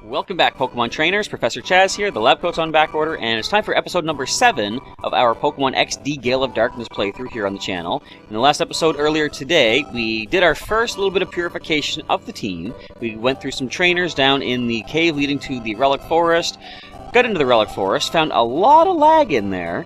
Welcome back, Pokemon Trainers. Professor Chaz here, the lab coat's on back order, and it's time for episode number 7 of our Pokémon XD Gale of Darkness playthrough here on the channel. In the last episode earlier today, we did our first little bit of purification of the team. We went through some trainers down in the cave leading to the Relic Forest, got into the Relic Forest, found a lot of lag in there,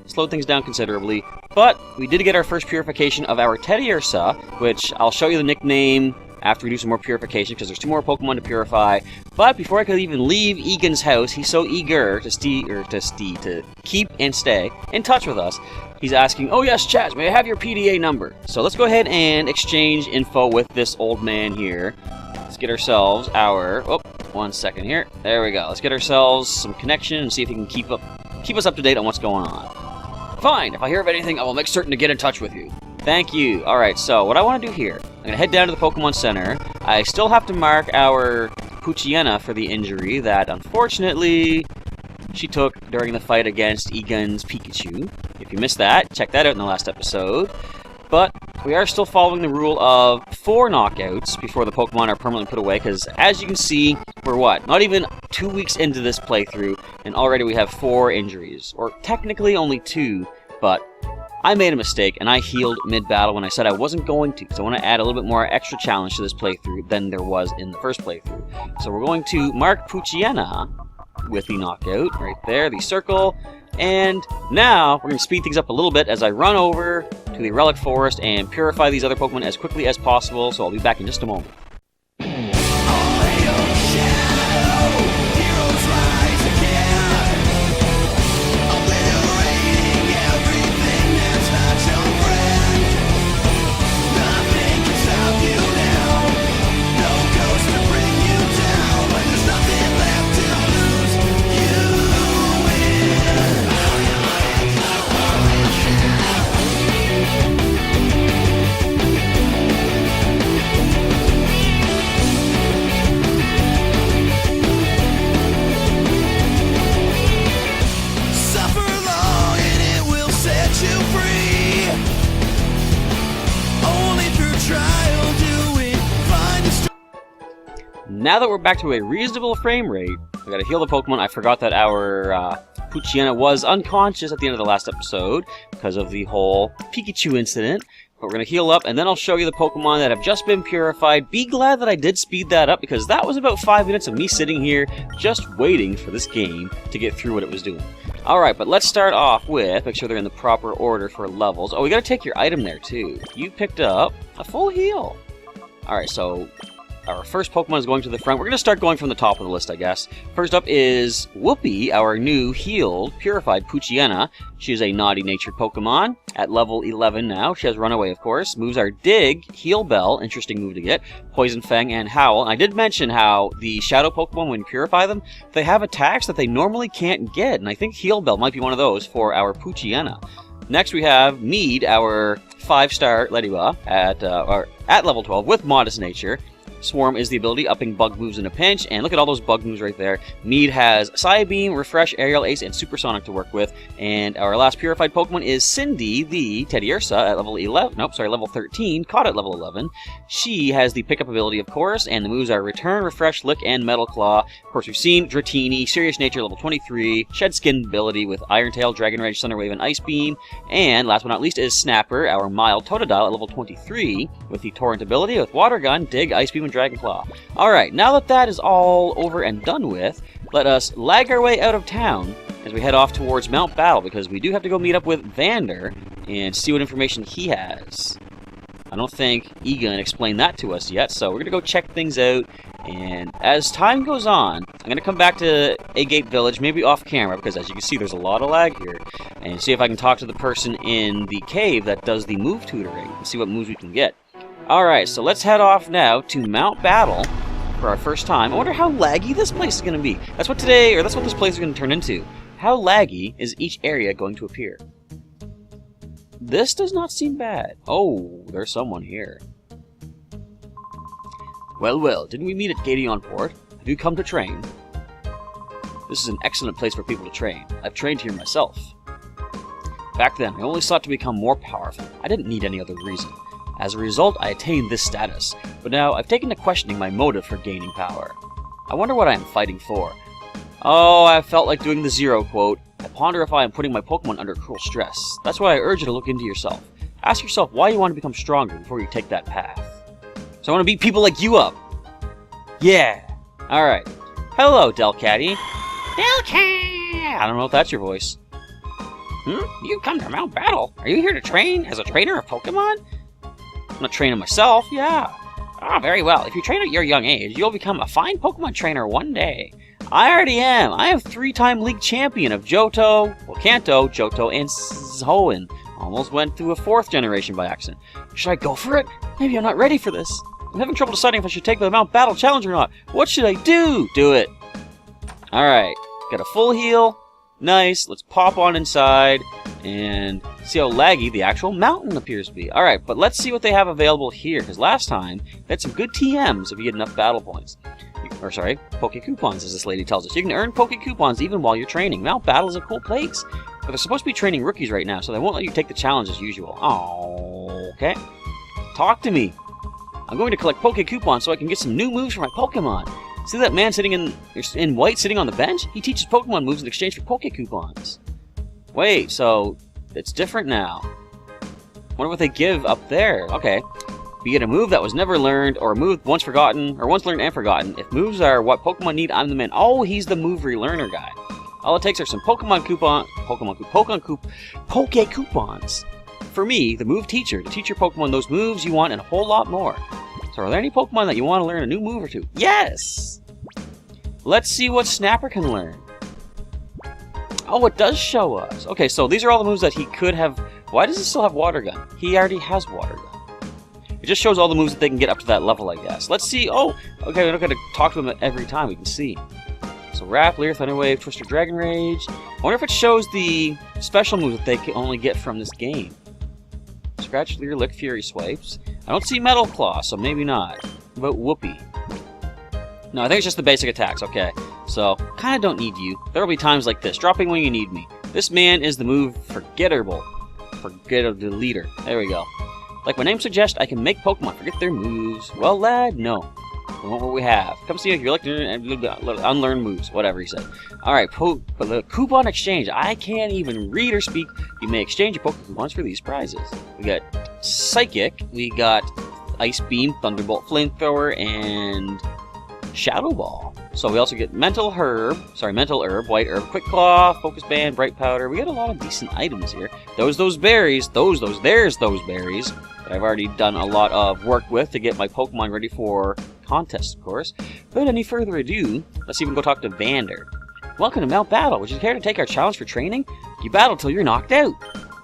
slowed things down considerably, but we did get our first purification of our Teddiursa, which I'll show you the nickname after we do some more purification, because there's 2 more Pokemon to purify. But before I could even leave Egan's house, he's so eager to keep and stay in touch with us. He's asking, "Oh yes, Chaz, may I have your PDA number?" So let's go ahead and exchange info with this old man here. Let's get ourselves our... Oh, 1 second here. There we go. Let's get ourselves some connection and see if he can keep us up to date on what's going on. Fine. If I hear of anything, I will make certain to get in touch with you. Thank you. Alright, so what I want to do here, I'm going to head down to the Pokemon Center. I still have to mark our Poochyena for the injury that, unfortunately, she took during the fight against Egan's Pikachu. If you missed that, check that out in the last episode. But we are still following the rule of 4 knockouts before the Pokemon are permanently put away, because as you can see, we're what? Not even 2 weeks into this playthrough, and already we have 4 injuries. Or technically only 2, but I made a mistake, and I healed mid-battle when I said I wasn't going to, because I want to add a little bit more extra challenge to this playthrough than there was in the first playthrough. So we're going to mark Poochyena with the knockout, right there, the circle, and now we're going to speed things up a little bit as I run over to the Relic Forest and purify these other Pokemon as quickly as possible, so I'll be back in just a moment. Now that we're back to a reasonable frame rate, we gotta heal the Pokemon. I forgot that our Poochyena was unconscious at the end of the last episode because of the whole Pikachu incident. But we're gonna heal up, and then I'll show you the Pokemon that have just been purified. Be glad that I did speed that up, because that was about 5 minutes of me sitting here just waiting for this game to get through what it was doing. Alright, but let's start off with, make sure they're in the proper order for levels. Oh, we gotta take your item there too. You picked up a full heal. Alright, so our first Pokemon is going to the front. We're going to start going from the top of the list, I guess. First up is Whoopi, our new healed, purified Poochyena. She is a naughty-natured Pokemon at level 11 now. She has Runaway, of course. Moves are Dig, Heal Bell, interesting move to get, Poison Fang, and Howl. And I did mention how the Shadow Pokemon, when you purify them, they have attacks that they normally can't get. And I think Heal Bell might be one of those for our Poochyena. Next we have Mead, our 5-star Lediba, at level 12 with Modest Nature. Swarm is the ability, upping bug moves in a pinch, and look at all those bug moves right there. Mead has Psybeam, Refresh, Aerial Ace, and Supersonic to work with, and our last purified Pokemon is Cindy, the Teddiursa, at level 13, caught at level 11. She has the pickup ability, of course, and the moves are Return, Refresh, Lick, and Metal Claw. Of course, we've seen Dratini, Serious Nature, level 23, Shed Skin ability with Iron Tail, Dragon Rage, Thunder Wave, and Ice Beam, and last but not least is Snapper, our mild Totodile at level 23, with the Torrent ability with Water Gun, Dig, Ice Beam, and Dragon Claw. Alright, now that that is all over and done with, let us lag our way out of town as we head off towards Mount Battle, because we do have to go meet up with Vander and see what information he has. I don't think Egan explained that to us yet, so we're going to go check things out, and as time goes on, I'm going to come back to Agate Village, maybe off camera, because as you can see there's a lot of lag here, and see if I can talk to the person in the cave that does the move tutoring, and see what moves we can get. Alright, so let's head off now to Mount Battle for our first time. I wonder how laggy this place is going to be. That's what this place is going to turn into. How laggy is each area going to appear? This does not seem bad. Oh, there's someone here. Well, well, didn't we meet at Gadeon Port? Have you come to train? This is an excellent place for people to train. I've trained here myself. Back then, I only sought to become more powerful. I didn't need any other reason. As a result, I attained this status, but now I've taken to questioning my motive for gaining power. I wonder what I am fighting for. Oh, I felt like doing the Zero quote. I ponder if I am putting my Pokemon under cruel stress. That's why I urge you to look into yourself. Ask yourself why you want to become stronger before you take that path. So I want to beat people like you up. Yeah. Alright. Hello, Delcatty. Delcat! I don't know if that's your voice. You come to Mount Battle. Are you here to train as a trainer of Pokemon? I'm not training myself, yeah. Ah, very well. If you train at your young age, you'll become a fine Pokemon trainer one day. I already am. I am 3-time league champion of Johto, Kanto, Johto, and Hoenn. Almost went through a 4th generation by accident. Should I go for it? Maybe I'm not ready for this. I'm having trouble deciding if I should take the Mount Battle challenge or not. What should I do? Do it. Alright. Got a full heal. Nice. Let's pop on inside and see how laggy the actual mountain appears to be. Alright, but let's see what they have available here, because last time they had some good TMs if you get enough battle points. Or sorry, Poke Coupons, as this lady tells us. You can earn Poke Coupons even while you're training. Mount Battle is a cool place. But they're supposed to be training rookies right now, so they won't let you take the challenge as usual. Oh, okay. Talk to me. I'm going to collect Poke Coupons so I can get some new moves for my Pokemon. See that man sitting in white sitting on the bench? He teaches Pokemon moves in exchange for Poke Coupons. Wait, so it's different now. Wonder what they give up there. Okay. Be it a move that was never learned, or a move once forgotten, or once learned and forgotten. If moves are what Pokemon need, I'm the man. Oh, he's the move relearner guy. All it takes are some Poke Coupons. For me, the move teacher, to teach your Pokemon those moves you want and a whole lot more. So are there any Pokemon that you want to learn a new move or two? Yes! Let's see what Snapper can learn. Oh, it does show us. Okay, so these are all the moves that he could have. Why does he still have Water Gun? He already has Water Gun. It just shows all the moves that they can get up to that level, I guess. Let's see. Oh, okay, we don't got to talk to him every time. We can see. So Wrap, Leer, Thunder Wave, Twister, Dragon Rage. I wonder if it shows the special moves that they can only get from this game. Scratch, Leer, Lick, Fury Swipes. I don't see Metal Claw, so maybe not. But Whoopee. No, I think it's just the basic attacks, okay. So, kinda don't need you. There'll be times like this, dropping when you need me. This man is the move Forgettable. Forgettable leader. There we go. Like my name suggests, I can make Pokemon forget their moves. Well, lad, no. We want what we have. Come see if you're like unlearn moves. Whatever he said. Alright, but the coupon exchange. I can't even read or speak. You may exchange your Poke Coupons for these prizes. We got Psychic. We got Ice Beam, Thunderbolt, Flamethrower, and Shadow Ball. So we also get Mental Herb, White Herb, Quick Claw, Focus Band, Bright Powder. We got a lot of decent items here. Those berries. There's those berries that I've already done a lot of work with to get my Pokemon ready for contests, of course. Without any further ado, let's even go talk to Vander. Welcome to Mount Battle. Would you care to take our challenge for training? You battle till you're knocked out.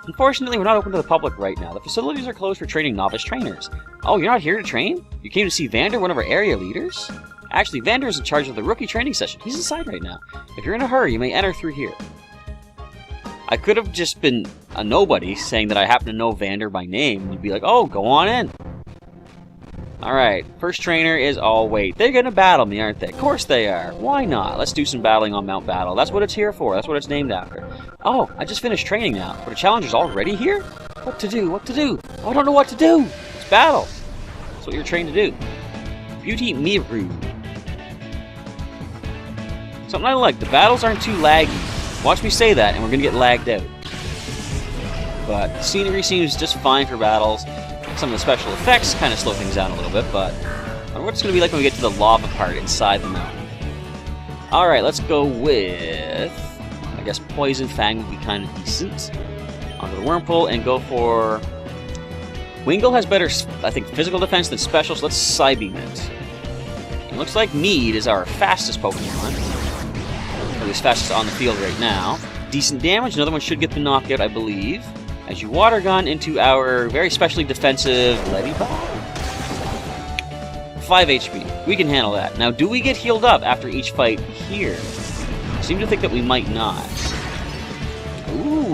Unfortunately, we're not open to the public right now. The facilities are closed for training novice trainers. Oh, you're not here to train? You came to see Vander, one of our area leaders? Actually, Vander is in charge of the rookie training session. He's inside right now. If you're in a hurry, you may enter through here. I could have just been a nobody saying that I happen to know Vander by name. And you'd be like, oh, go on in. Alright, first trainer is... Oh, wait. They're going to battle me, aren't they? Of course they are. Why not? Let's do some battling on Mount Battle. That's what it's here for. That's what it's named after. Oh, I just finished training now. But a challenger's already here? What to do? What to do? Oh, I don't know what to do. It's battle. That's what you're trained to do. Beauty Miru. Something I like. The battles aren't too laggy. Watch me say that, and we're going to get lagged out. But the scenery seems just fine for battles. Some of the special effects kind of slow things down a little bit, but I wonder what it's going to be like when we get to the lava part inside the mountain. Alright, let's go with... I guess Poison Fang would be kind of decent. Onto the Wurmple and go for... Wingull has better, I think, physical defense than special, so let's Psybeam it. It looks like Mead is our fastest Pokemon. Or at least fastest on the field right now. Decent damage, another one should get the knockout, I believe. As you Water Gun into our very specially defensive Letty Ball. 5 HP. We can handle that. Now, do we get healed up after each fight here? I seem to think that we might not. Ooh.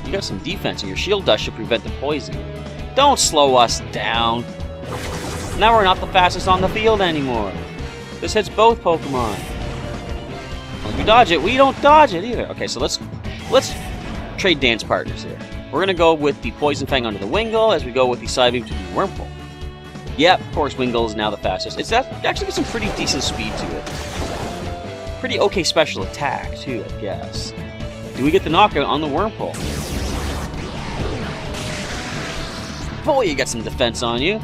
You got some defense, and your Shield Dust should prevent the poison. Don't slow us down. Now we're not the fastest on the field anymore. This hits both Pokemon. Once we dodge it, we don't dodge it either. Okay, so let's trade dance partners here. We're gonna go with the Poison Fang onto the Wingull as we go with the Psybeam to the Wurmple. Yep, of course, Wingull is now the fastest. It's actually got some pretty decent speed to it. Pretty okay special attack, too, I guess. Do we get the knockout on the Wurmple? Boy, you got some defense on you. I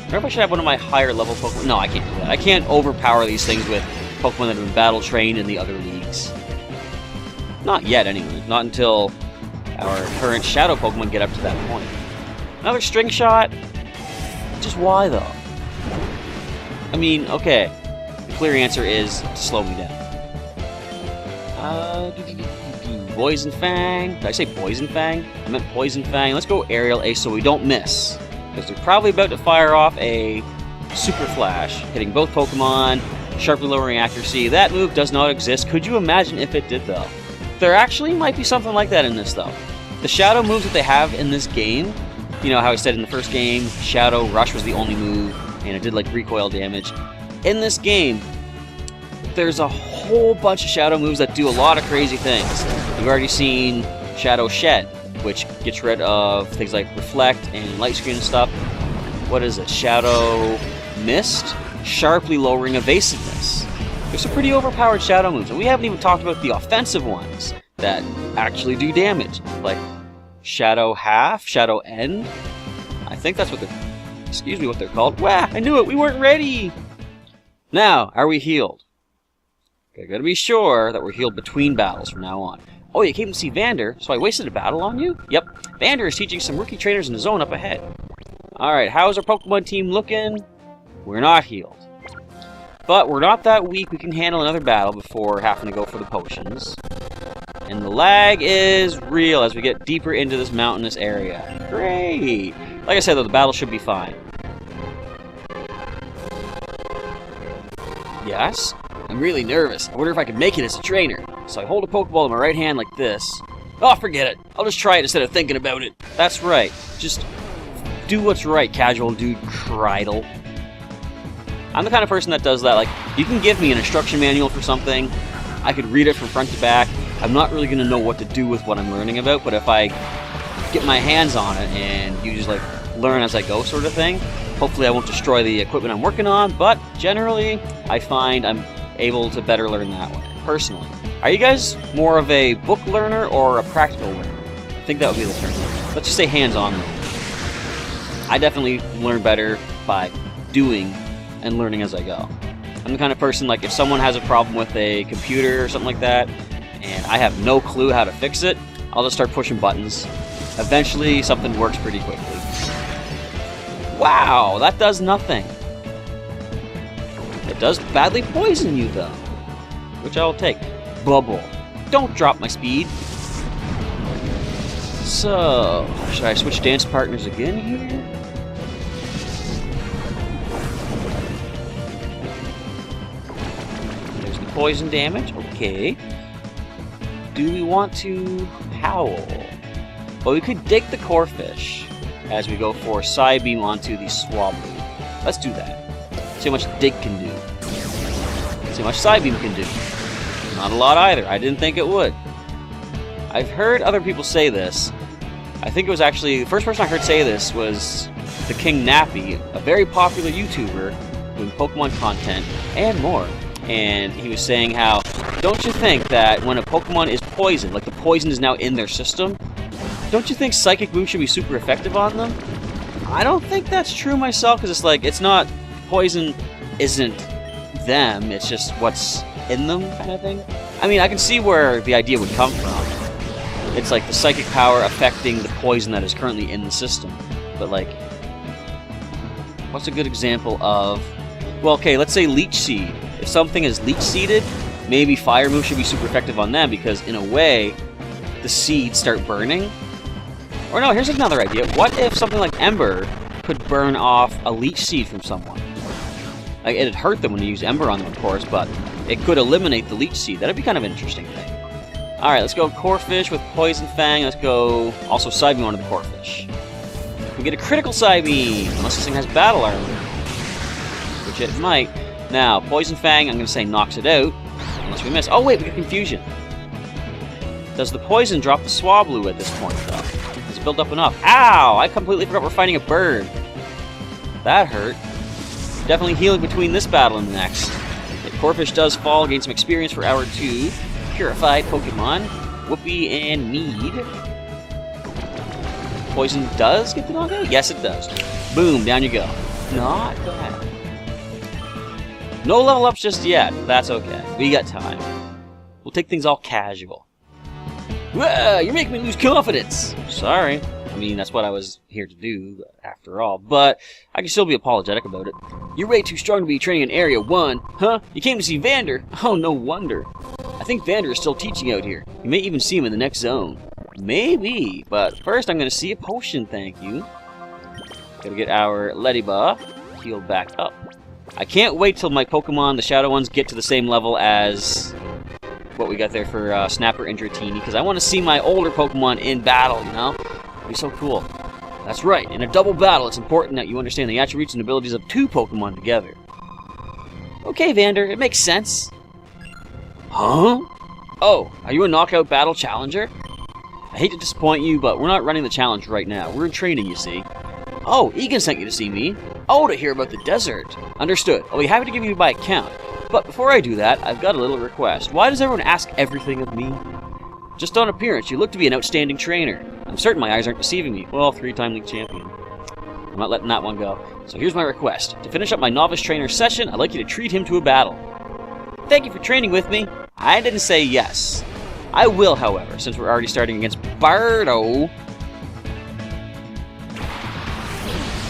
wonder if I should have one of my higher level Pokemon. No, I can't do that. I can't overpower these things with Pokemon that have been battle trained in the other leagues. Not yet, anyway. Not until our current Shadow Pokemon get up to that point. Another String Shot? Just why, though? I mean, okay. The clear answer is to slow me down. Poison Fang. Did I say Poison Fang? I meant Poison Fang. Let's go Aerial Ace so we don't miss. Because they're probably about to fire off a Super Flash, hitting both Pokemon, sharply lowering accuracy. That move does not exist. Could you imagine if it did, though? There actually might be something like that in this, though. The Shadow moves that they have in this game, you know how I said in the first game, Shadow Rush was the only move, and it did like recoil damage. In this game, there's a whole bunch of Shadow moves that do a lot of crazy things. You've already seen Shadow Shed, which gets rid of things like Reflect and Light Screen and stuff. What is it? Shadow Mist? Sharply lowering evasiveness. There's some pretty overpowered Shadow moves, and we haven't even talked about the offensive ones that actually do damage, like Shadow Half, Shadow End. I think that's what they're called. Wah! I knew it! We weren't ready! Now, are we healed? Okay, gotta be sure that we're healed between battles from now on. Oh, you came to see Vander, so I wasted a battle on you? Yep. Vander is teaching some rookie trainers in the zone up ahead. Alright, how's our Pokemon team looking? We're not healed. But we're not that weak, we can handle another battle before having to go for the potions. And the lag is real as we get deeper into this mountainous area. Great! Like I said, though, the battle should be fine. Yes? I'm really nervous. I wonder if I can make it as a trainer. So I hold a Pokeball in my right hand like this. Oh, forget it. I'll just try it instead of thinking about it. That's right. Just do what's right, casual dude Cridle. I'm the kind of person that does that. Like, you can give me an instruction manual for something. I could read it from front to back. I'm not really going to know what to do with what I'm learning about, but if I get my hands on it and you just, like, learn as I go sort of thing, hopefully I won't destroy the equipment I'm working on, but generally, I find I'm able to better learn that way, personally. Are you guys more of a book learner or a practical learner? I think that would be the term. Let's just say hands-on learner. I definitely learn better by doing and learning as I go. I'm the kind of person, like, if someone has a problem with a computer or something like that, and I have no clue how to fix it, I'll just start pushing buttons. Eventually, something works pretty quickly. Wow, that does nothing. It does badly poison you, though, which I'll take. Bubble. Don't drop my speed. So, should I switch dance partners again here? There's the poison damage. Okay. Do we want to howl? Well, we could dig the Corphish as we go for Psybeam onto the Swablu. Let's do that. See how much Dig can do. See how much Psybeam can do. Not a lot either. I didn't think it would. I've heard other people say this. I think it was actually, the first person I heard say this was the King Nappy, a very popular YouTuber doing Pokemon content and more. And he was saying how, don't you think that when a Pokemon is poisoned, like the poison is now in their system, don't you think Psychic moves should be super effective on them? I don't think that's true myself, because it's like, it's not, poison isn't them, it's just what's in them kind of thing. I mean, I can see where the idea would come from. It's like the psychic power affecting the poison that is currently in the system. But like, what's a good example of, well, okay, let's say Leech Seed. If something is Leech Seeded, maybe Fire moves should be super effective on them, because in a way, the seeds start burning. Or no, here's another idea. What if something like Ember could burn off a Leech Seed from someone? Like, it'd hurt them when you use Ember on them, of course, but it could eliminate the Leech Seed. That'd be kind of an interesting thing. Alright, let's go Corphish with Poison Fang. Let's go also Psybeam onto the Corphish. We get a critical Psybeam, unless this thing has Battle Armor, which it might. Now, Poison Fang, I'm going to say knocks it out, unless we miss. Oh wait, we get Confusion. Does the poison drop the Swablu at this point, though? Does it build up enough? Ow! I completely forgot we're fighting a bird. That hurt. Definitely healing between this battle and the next. The Corphish does fall, gain some experience for Hour 2. Purified Pokemon. Whoopee and Mead. Poison does get the knockout? Yes, it does. Boom, down you go. Not bad. No level ups just yet. That's okay. We got time. We'll take things all casual. Whoa, you're making me lose confidence. Sorry. I mean, that's what I was here to do, after all. But I can still be apologetic about it. You're way too strong to be training in Area 1. Huh? You came to see Vander? Oh, no wonder. I think Vander is still teaching out here. You may even see him in the next zone. Maybe. But first, I'm going to see a potion, thank you. Gotta get our Ladybug healed back up. I can't wait till my Pokemon, the Shadow ones, get to the same level as what we got there for Snapper and Dratini, because I want to see my older Pokemon in battle, you know? It'd be so cool. That's right, in a double battle, it's important that you understand the attributes and abilities of two Pokemon together. Okay, Vander, it makes sense. Huh? Oh, are you a knockout battle challenger? I hate to disappoint you, but we're not running the challenge right now. We're in training, you see. Oh, Egan sent you to see me. Oh, to hear about the desert. Understood. I'll be happy to give you by account. But before I do that, I've got a little request. Why does everyone ask everything of me? Just on appearance, you look to be an outstanding trainer. I'm certain my eyes aren't deceiving me. Well, 3-time league champion. I'm not letting that one go. So here's my request. To finish up my novice trainer session, I'd like you to treat him to a battle. Thank you for training with me. I didn't say yes. I will, however, since we're already starting against Bardo,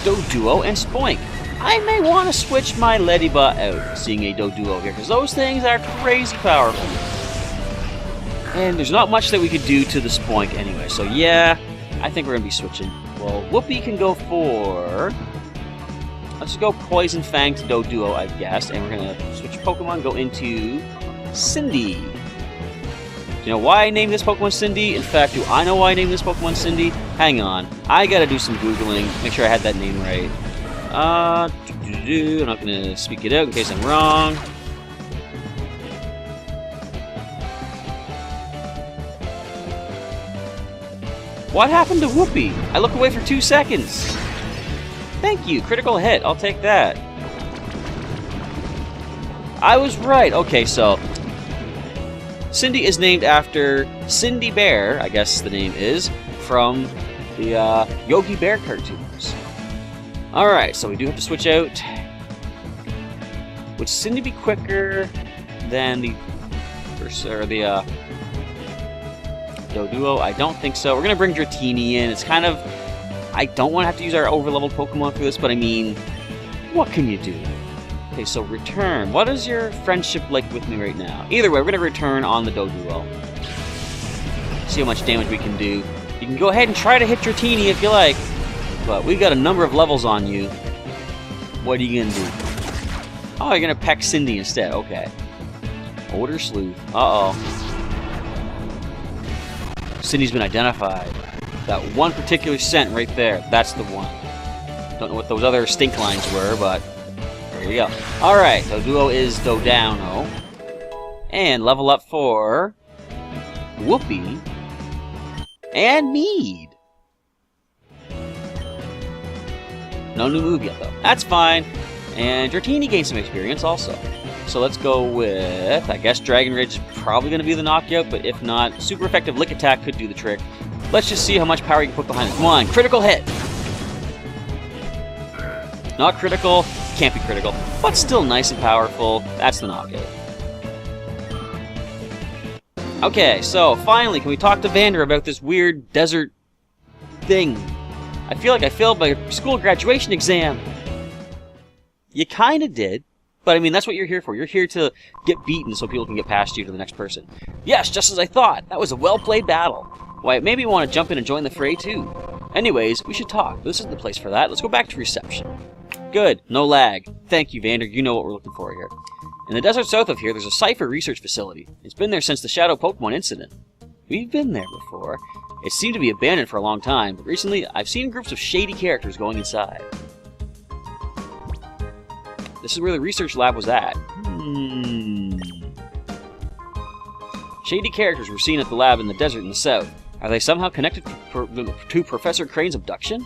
Doduo, and Spoink. I may want to switch my Ladybug out, seeing a Doduo here, because those things are crazy powerful. And there's not much that we could do to the Spoink anyway, so yeah, I think we're going to be switching. Well, Whoopee can go for... Let's go Poison Fang to Doduo, I guess, and we're going to switch Pokemon, go into Cindy. Do you know why I named this Pokemon Cindy? In fact, do I know why I named this Pokemon Cindy? Hang on. I gotta do some Googling, make sure I had that name right. I'm not gonna speak it out in case I'm wrong. What happened to Whoopee? I look away for 2 seconds. Thank you, critical hit, I'll take that. I was right. Okay, so Cindy is named after Cindy Bear, I guess the name is, from the Yogi Bear cartoons. Alright, so we do have to switch out. Would Cindy be quicker than the Doduo? I don't think so. We're going to bring Dratini in. It's kind of... I don't want to have to use our overleveled Pokemon for this, but I mean, what can you do? Okay, so return. What is your friendship like with me right now? Either way, we're going to return on the Doduo. See how much damage we can do. You can go ahead and try to hit Dratini if you like, but we've got a number of levels on you. What are you going to do? Oh, you're going to peck Cindy instead. Okay. Odor Sleuth. Uh-oh. Cindy's been identified. That one particular scent right there. That's the one. Don't know what those other stink lines were, but there you go. Alright, Doduo is Dodowno. And level up for Whoopee and Mead. No new move yet, though. That's fine. And Dratini gained some experience also. So let's go with, I guess Dragon Rage is probably going to be the knockout, but if not, super effective Lick Attack could do the trick. Let's just see how much power you can put behind it. Come on, critical hit! Not critical, can't be critical, but still nice and powerful. That's the knockout. Okay, so finally, can we talk to Vander about this weird desert thing? I feel like I failed my school graduation exam. You kinda did. But I mean, that's what you're here for. You're here to get beaten so people can get past you to the next person. Yes, just as I thought. That was a well-played battle. Why, maybe you want to jump in and join the fray too. Anyways, we should talk. This isn't the place for that. Let's go back to reception. Good. No lag. Thank you, Vander. You know what we're looking for here. In the desert south of here, there's a Cipher research facility. It's been there since the Shadow Pokemon incident. We've been there before. It seemed to be abandoned for a long time, but recently I've seen groups of shady characters going inside. This is where the research lab was at. Shady characters were seen at the lab in the desert in the south. Are they somehow connected to Professor Crane's abduction?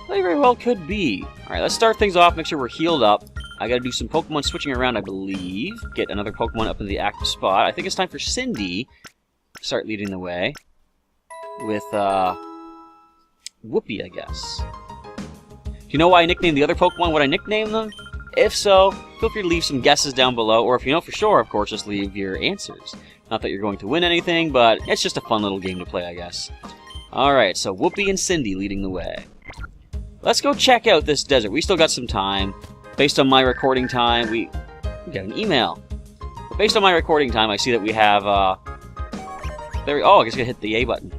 They very well could be. Alright, let's start things off, make sure we're healed up. I gotta do some Pokemon switching around, I believe. Get another Pokemon up in the active spot. I think it's time for Cindy to start leading the way. With, Whoopee, I guess. Do you know why I nicknamed the other Pokemon what I nicknamed them? If so, feel free to leave some guesses down below, or if you know for sure, of course, just leave your answers. Not that you're going to win anything, but it's just a fun little game to play, I guess. Alright, so Whoopee and Cindy leading the way. Let's go check out this desert. We still got some time. Based on my recording time, we got an email. But based on my recording time, I see that we have, oh, I guess I gotta hit the A button.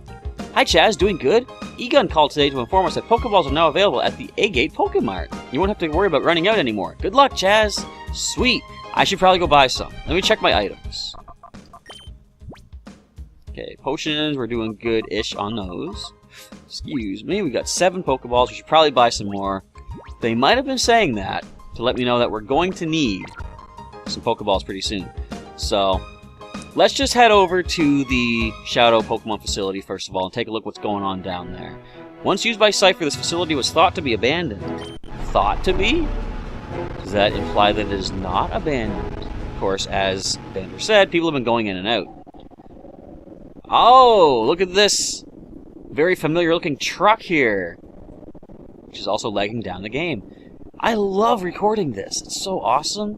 Hi, Chaz, doing good? Egon called today to inform us that Pokeballs are now available at the A-Gate Pokemart. You won't have to worry about running out anymore. Good luck, Chaz! Sweet! I should probably go buy some. Let me check my items. Okay, potions, we're doing good-ish on those. Excuse me, we got 7 Pokeballs. We should probably buy some more. They might have been saying that to let me know that we're going to need some Pokeballs pretty soon. So, let's just head over to the Shadow Pokemon facility first of all and take a look what's going on down there. Once used by Cipher, this facility was thought to be abandoned. Thought to be? Does that imply that it is not abandoned? Of course, as Vander said, people have been going in and out. Oh, look at this very familiar looking truck here, which is also lagging down the game. I love recording this. It's so awesome.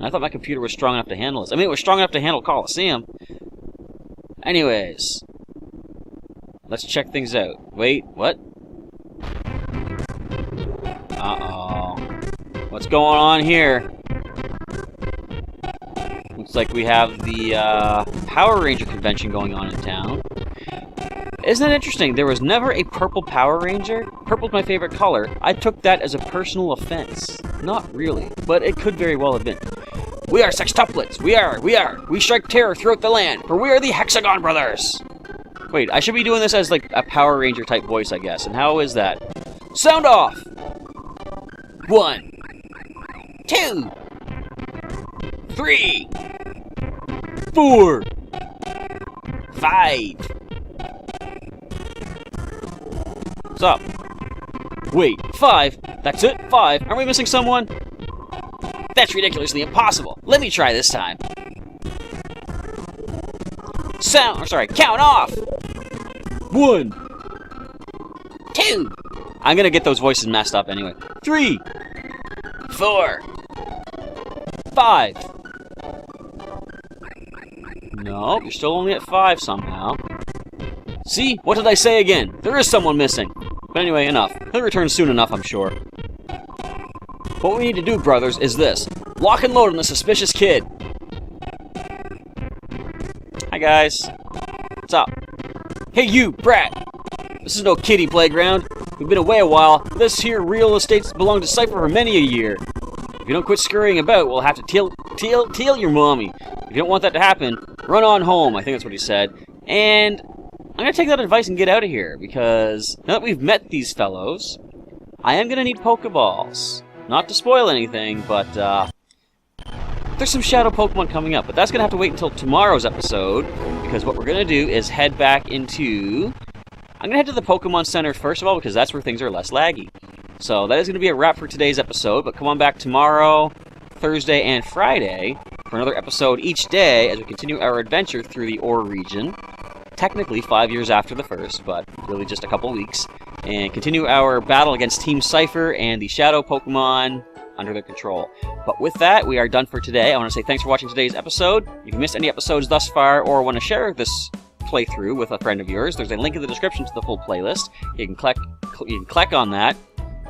I thought my computer was strong enough to handle this. I mean, it was strong enough to handle Coliseum. Anyways, let's check things out. Wait, what? Uh-oh. What's going on here? Looks like we have the Power Ranger convention going on in town. Isn't it interesting? There was never a purple Power Ranger. Purple's my favorite color. I took that as a personal offense. Not really, but it could very well have been. We are sextuplets. We are. We strike terror throughout the land, for we are the Hexagon Brothers. Wait, I should be doing this as like a Power Ranger type voice, I guess. And how is that? Sound off! 1, 2, 3, 4, 5. What's up? Wait, 5? That's it? 5? Aren't we missing someone? That's ridiculously impossible. Let me try this time. Count off! 1, 2. I'm gonna get those voices messed up anyway. 3, 4, 5. No, you're still only at 5 somehow. See? What did I say again? There is someone missing. But anyway, enough. He'll return soon enough, I'm sure. What we need to do, brothers, is this. Lock and load on the suspicious kid. Hi, guys. What's up? Hey, you, brat! This is no kiddie playground. We've been away a while. This here real estate's belonged to Cipher for many a year. If you don't quit scurrying about, we'll have to tail your mommy. If you don't want that to happen, run on home. I think that's what he said. And I'm going to take that advice and get out of here, because now that we've met these fellows, I am going to need Pokeballs. Not to spoil anything, but there's some Shadow Pokemon coming up, but that's going to have to wait until tomorrow's episode, because what we're going to do is head back into... I'm going to head to the Pokemon Center first of all, because that's where things are less laggy. So that is going to be a wrap for today's episode, but come on back tomorrow, Thursday, and Friday for another episode each day as we continue our adventure through the Orre region. Technically 5 years after the first, but really just a couple weeks, and continue our battle against Team Cipher and the Shadow Pokemon under their control. But with that, we are done for today. I want to say thanks for watching today's episode. If you missed any episodes thus far or want to share this playthrough with a friend of yours, there's a link in the description to the full playlist. You can click on that.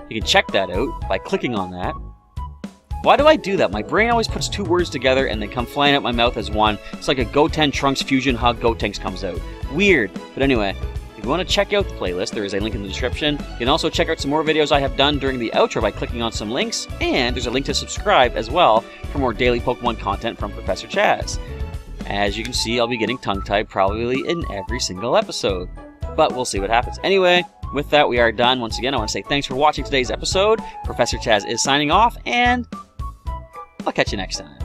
You can check that out by clicking on that. Why do I do that? My brain always puts 2 words together and they come flying out my mouth as one. It's like a Goten Trunks fusion hug Gotenks comes out. Weird. But anyway, if you want to check out the playlist, there is a link in the description. You can also check out some more videos I have done during the outro by clicking on some links, and there's a link to subscribe as well for more daily Pokemon content from Professor Chaz. As you can see, I'll be getting tongue-tied probably in every single episode, but we'll see what happens. Anyway, with that, we are done. Once again, I want to say thanks for watching today's episode. Professor Chaz is signing off, and I'll catch you next time.